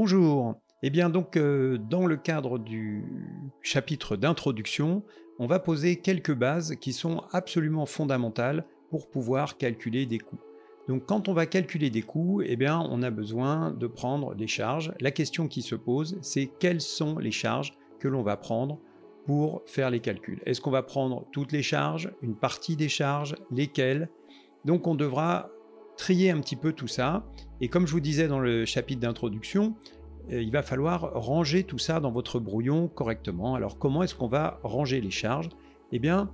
Bonjour. Eh bien donc dans le cadre du chapitre d'introduction, on va poser quelques bases qui sont absolument fondamentales pour pouvoir calculer des coûts. Donc quand on va calculer des coûts, eh bien on a besoin de prendre des charges. La question qui se pose, c'est quelles sont les charges que l'on va prendre pour faire les calculs. Est-ce qu'on va prendre toutes les charges, une partie des charges, lesquelles? Donc on devra trier un petit peu tout ça. Et comme je vous disais dans le chapitre d'introduction, il va falloir ranger tout ça dans votre brouillon correctement. Alors comment est-ce qu'on va ranger les charges? Eh bien,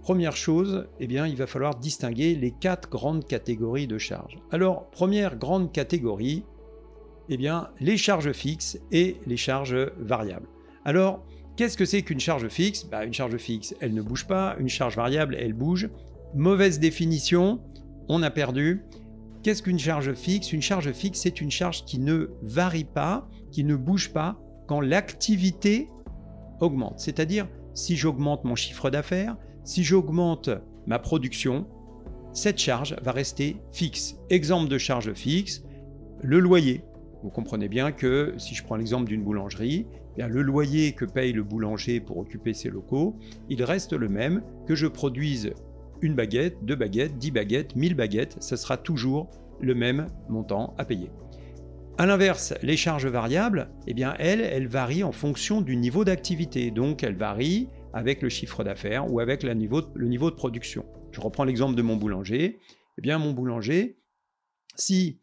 première chose, il va falloir distinguer les 4 grandes catégories de charges. Alors, première grande catégorie, les charges fixes et les charges variables. Alors, qu'est-ce que c'est qu'une charge fixe? Une charge fixe, elle ne bouge pas. Une charge variable, elle bouge. Mauvaise définition, on a perdu. Qu'est-ce qu'une charge fixe? Une charge fixe, c'est une charge qui ne varie pas, qui ne bouge pas quand l'activité augmente. C'est-à-dire, si j'augmente mon chiffre d'affaires, si j'augmente ma production, cette charge va rester fixe. Exemple de charge fixe, le loyer. Vous comprenez bien que si je prends l'exemple d'une boulangerie, le loyer que paye le boulanger pour occuper ses locaux, il reste le même que je produise une baguette, 2 baguettes, 10 baguettes, 1000 baguettes, ça sera toujours le même montant à payer. A l'inverse, les charges variables, elles varient en fonction du niveau d'activité. Donc, elles varient avec le chiffre d'affaires ou avec le niveau de production. Je reprends l'exemple de mon boulanger. Mon boulanger, s'il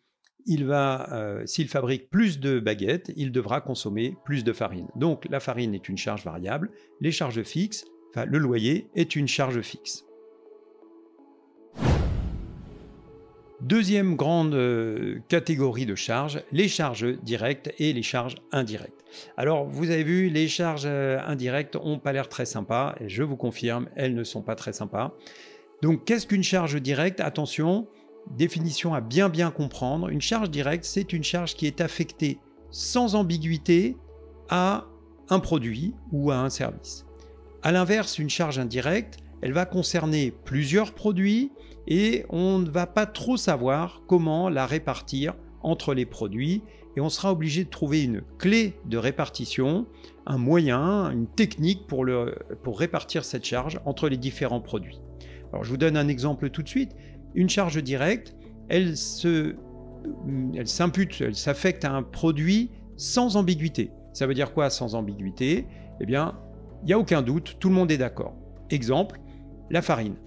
fabrique plus de baguettes, il devra consommer plus de farine. Donc, la farine est une charge variable. Les charges fixes, le loyer est une charge fixe. Deuxième grande catégorie de charges, les charges directes et les charges indirectes. Alors, vous avez vu, les charges indirectes n'ont pas l'air très sympas, et je vous confirme, elles ne sont pas très sympas. Donc, qu'est-ce qu'une charge directe? Attention, définition à bien comprendre. Une charge directe, c'est une charge qui est affectée sans ambiguïté à un produit ou à un service. A l'inverse, une charge indirecte, elle va concerner plusieurs produits et on ne va pas trop savoir comment la répartir entre les produits et on sera obligé de trouver une clé de répartition, un moyen, une technique pour répartir cette charge entre les différents produits. Alors je vous donne un exemple tout de suite. Une charge directe, elle s'affecte à un produit sans ambiguïté. Ça veut dire quoi sans ambiguïté? Il n'y a aucun doute, tout le monde est d'accord. Exemple, la farine.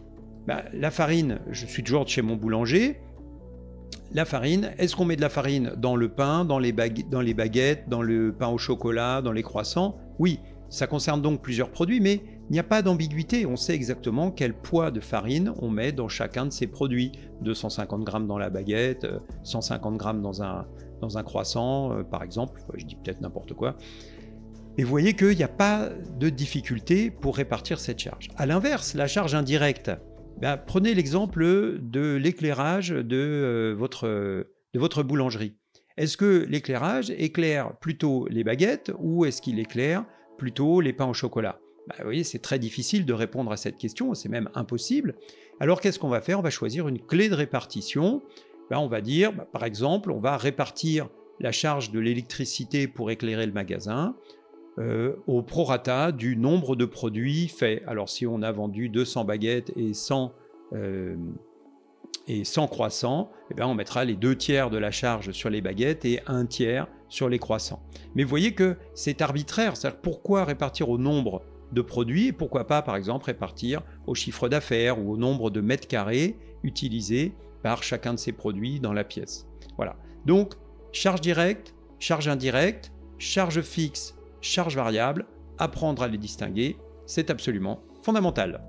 La farine, je suis toujours chez mon boulanger. La farine, est-ce qu'on met de la farine dans le pain, dans les baguettes, dans le pain au chocolat, dans les croissants? Oui, ça concerne donc plusieurs produits, mais il n'y a pas d'ambiguïté. On sait exactement quel poids de farine on met dans chacun de ces produits. 250 grammes dans la baguette, 150 grammes dans un croissant, par exemple. Je dis peut-être n'importe quoi. Et vous voyez qu'il n'y a pas de difficulté pour répartir cette charge. A l'inverse, la charge indirecte, prenez l'exemple de l'éclairage de votre boulangerie. Est-ce que l'éclairage éclaire plutôt les baguettes ou est-ce qu'il éclaire plutôt les pains au chocolat? Vous voyez, c'est très difficile de répondre à cette question, c'est même impossible. Alors qu'est-ce qu'on va faire? On va choisir une clé de répartition. On va dire, par exemple, on va répartir la charge de l'électricité pour éclairer le magasin au prorata du nombre de produits faits. Alors si on a vendu 200 baguettes et 100 croissants, on mettra les 2 tiers de la charge sur les baguettes et 1 tiers sur les croissants. Mais vous voyez que c'est arbitraire, c'est-à-dire pourquoi répartir au nombre de produits et pourquoi pas par exemple répartir au chiffre d'affaires ou au nombre de mètres carrés utilisés par chacun de ces produits dans la pièce. Voilà. Donc charge directe, charge indirecte, charge fixe, charge variable, apprendre à les distinguer, c'est absolument fondamental.